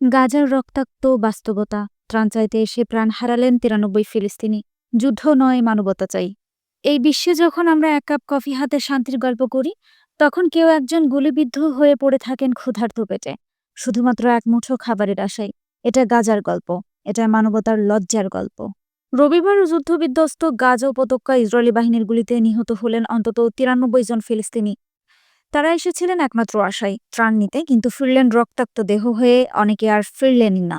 গাজার রক্তাক্ত বাস্তবতা। ত্রাণ চাইতে এসে প্রাণ হারালেন ৯৩ ফিলিস্তিনি। যুদ্ধ নয়, মানবতা চাই। এই বিশ্বে যখন আমরা এক কাপ কফি হাতে শান্তির গল্প করি, তখন কেউ একজন গুলিবিদ্ধ হয়ে পড়ে থাকেন ক্ষুধার্ত পেটে, শুধুমাত্র এক মুঠো খাবারের আশায়। এটা গাজার গল্প, এটা মানবতার লজ্জার গল্প। রবিবার যুদ্ধবিধ্বস্ত গাজা উপত্যকা ইসরায়েলি বাহিনীর গুলিতে নিহত হলেন অন্তত ৯৩ জন ফিলিস্তিনি। তারা এসেছিলেন একমাত্র আশায়, ত্রাণ নিতে, কিন্তু ফিরলেন রক্তাক্ত দেহ হয়ে। অনেকে আর ফিরলেনই না।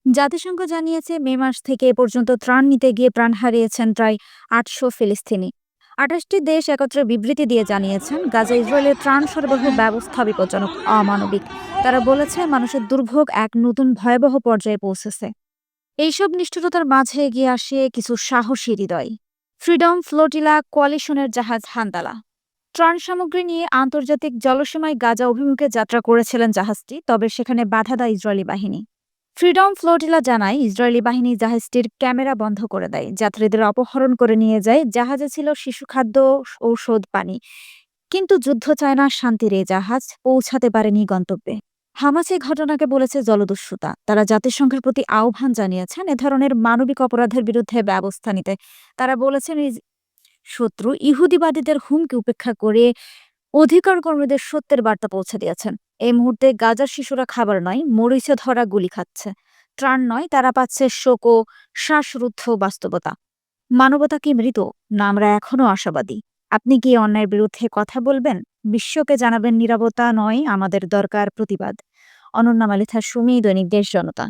জাতিসংঘ জানিয়েছে, মে মাস থেকে এ পর্যন্ত ত্রাণ নিতে গিয়ে প্রাণ হারিয়েছেন প্রায় ৮০০ ফিলিস্তিনি। ২৮টি দেশ একত্রে বিবৃতি দিয়ে জানিয়েছেন, গাজা ইসরায়েলের ত্রাণ সরবরাহ ব্যবস্থা বিপজ্জনক, অমানবিক। তারা বলেছে, মানুষের দুর্ভোগ এক নতুন ভয়াবহ পর্যায়ে পৌঁছেছে। এইসব নিষ্ঠুরতার মাঝে এগিয়ে আসে কিছু সাহসী হৃদয়। ফ্রিডম ফ্লোটিলা কোয়ালিশনের জাহাজ হান্দালা ত্রাণ সামগ্রী নিয়ে আন্তর্জাতিক জলসীমায় গাজা অভিমুখে যাত্রা করেছিলেন জাহাজটি, তবে সেখানে বাধা দেয় ইসরায়েলি বাহিনী। ফ্রিডম ফ্লোটিলা জানায়, ইসরায়েলি বাহিনী জাহাজটির ক্যামেরা বন্ধ করে দেয়, যাত্রীদের অপহরণ করে নিয়ে যায়। জাহাজে ছিল শিশু খাদ্য, ঔষধ, পানি। কিন্তু যুদ্ধ চায় না শান্তির এই জাহাজ পৌঁছাতে পারেনি গন্তব্যে। হামাস এই ঘটনাকে বলেছে জলদস্যুতা। তারা জাতিসংঘের প্রতি আহ্বান জানিয়েছেন এ ধরনের মানবিক অপরাধের বিরুদ্ধে ব্যবস্থা নিতে। তারা বলেছেন, শত্রু ইহুদিবাদীদের হুমকি উপেক্ষা করে অধিকার কর্মীদের সত্যের বার্তা পৌঁছে দিয়েছেন। এই মুহূর্তে গাজার শিশুরা খাবার নয়, মরিচে ধরা গুলি খাচ্ছে। ত্রাণ নয়, তারা পাচ্ছে শোক ও শ্বাসরুদ্ধ বাস্তবতা। মানবতা কি মৃত, না আমরা এখনো আশাবাদী? আপনি কি অন্যায়ের বিরুদ্ধে কথা বলবেন? বিশ্বকে জানাবেন নীরবতা নয়, আমাদের দরকার প্রতিবাদ। অনন্যা মালিথা সুমি, দৈনিক দেশ জনতা।